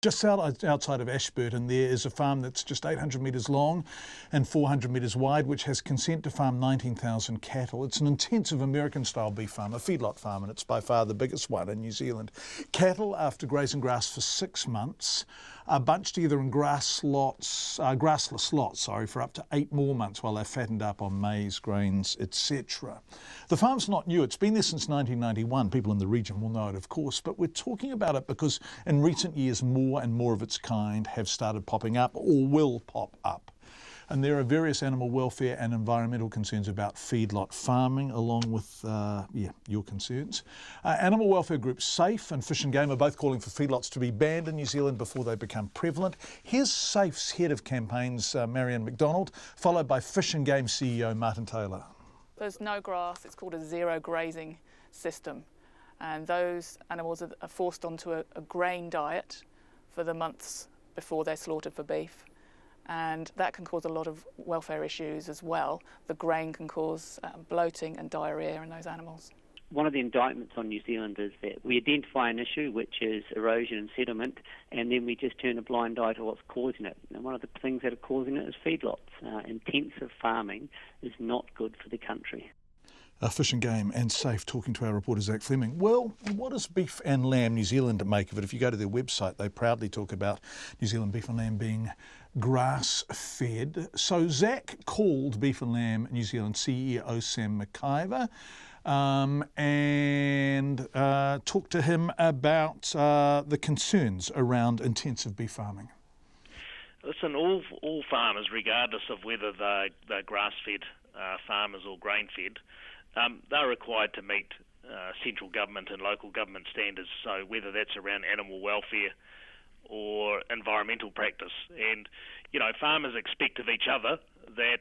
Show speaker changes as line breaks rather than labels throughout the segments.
Just outside of Ashburton, there is a farm that's just 800 metres long and 400 metres wide, which has consent to farm 19,000 cattle. It's an intensive American-style beef farm, a feedlot farm, and it's by far the biggest one in New Zealand. Cattle, after grazing grass for 6 months, are bunched together in grassless lots, for up to 8 more months while they're fattened up on maize, grains, etc. The farm's not new. It's been there since 1991. People in the region will know it, of course, but we're talking about it because in recent years more and more of its kind have started popping up or will pop up. And there are various animal welfare and environmental concerns about feedlot farming, along with your concerns. Animal welfare groups SAFE and Fish and Game are both calling for feedlots to be banned in New Zealand before they become prevalent. Here's SAFE's head of campaigns, Marion McDonald, followed by Fish and Game CEO Martin Taylor.
There's no grass. It's called a zero grazing system. And those animals are forced onto a grain diet for the months before they're slaughtered for beef. And that can cause a lot of welfare issues as well. The grain can cause bloating and diarrhoea in those animals.
One of the indictments on New Zealand is that we identify an issue, which is erosion and settlement, and then we just turn a blind eye to what's causing it. And one of the things that are causing it is feedlots. Intensive farming is not good for the country.
Fish and Game and SAFE talking to our reporter Zach Fleming. Well, what does Beef and Lamb New Zealand make of it? If you go to their website, they proudly talk about New Zealand beef and lamb being grass-fed. So Zach called Beef and Lamb New Zealand CEO Sam McIver and talked to him about the concerns around intensive beef farming.
Listen, all farmers, regardless of whether they're grass-fed farmers or grain-fed, they're required to meet central government and local government standards, so whether that's around animal welfare or environmental practice. And, farmers expect of each other that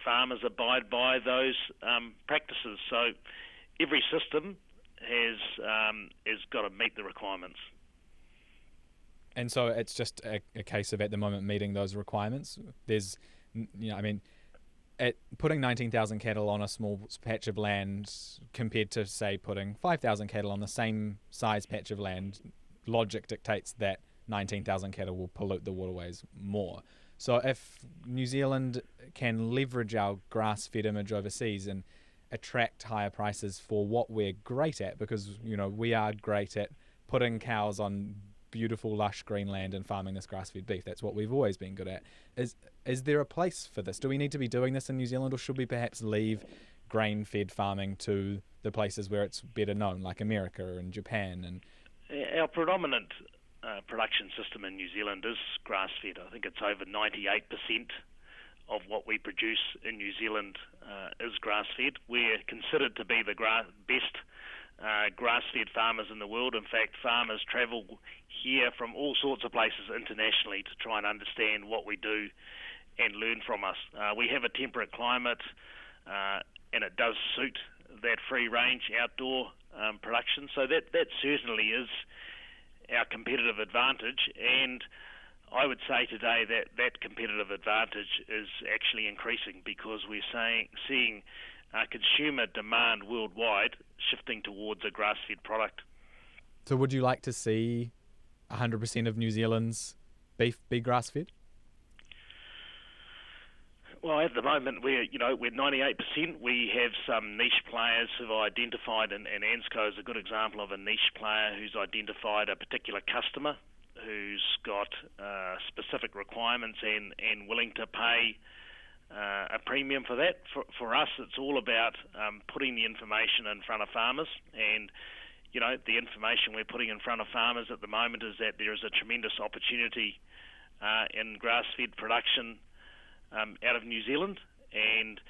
farmers abide by those practices. So every system has got to meet the requirements.
And so it's just a case of, at the moment, meeting those requirements. There's, putting 19,000 cattle on a small patch of land compared to, say, putting 5,000 cattle on the same size patch of land, logic dictates that 19,000 cattle will pollute the waterways more. So if New Zealand can leverage our grass-fed image overseas and attract higher prices for what we're great at, because, we are great at putting cows on beautiful, lush green land and farming this grass-fed beef. That's what we've always been good at. Is there a place for this? Do we need to be doing this in New Zealand, or should we perhaps leave grain-fed farming to the places where it's better known, like America and Japan? And
our predominant production system in New Zealand is grass-fed. I think it's over 98% of what we produce in New Zealand is grass-fed. We're considered to be the best grass-fed farmers in the world. In fact, farmers travel here from all sorts of places internationally to try and understand what we do and learn from us. We have a temperate climate, and it does suit that free-range outdoor production. So that certainly is our competitive advantage, and I would say today that competitive advantage is actually increasing because we're seeing consumer demand worldwide shifting towards a grass-fed product.
So would you like to see 100% of New Zealand's beef be grass-fed?
Well, at the moment we're 98%. We have some niche players who've identified, and ANZCO is a good example of a niche player who's identified a particular customer who's got specific requirements and willing to pay a premium for that. For us, it's all about putting the information in front of farmers, and the information we're putting in front of farmers at the moment is that there is a tremendous opportunity in grass-fed production out of New Zealand, and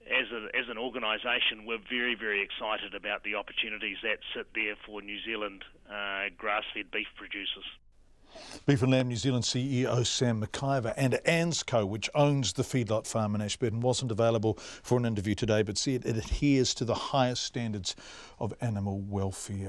as an organisation, we're very, very excited about the opportunities that sit there for New Zealand grass-fed beef producers.
Beef and Lamb New Zealand CEO Sam McIver, and ANZCO, which owns the feedlot farm in Ashburton, wasn't available for an interview today, but said it adheres to the highest standards of animal welfare.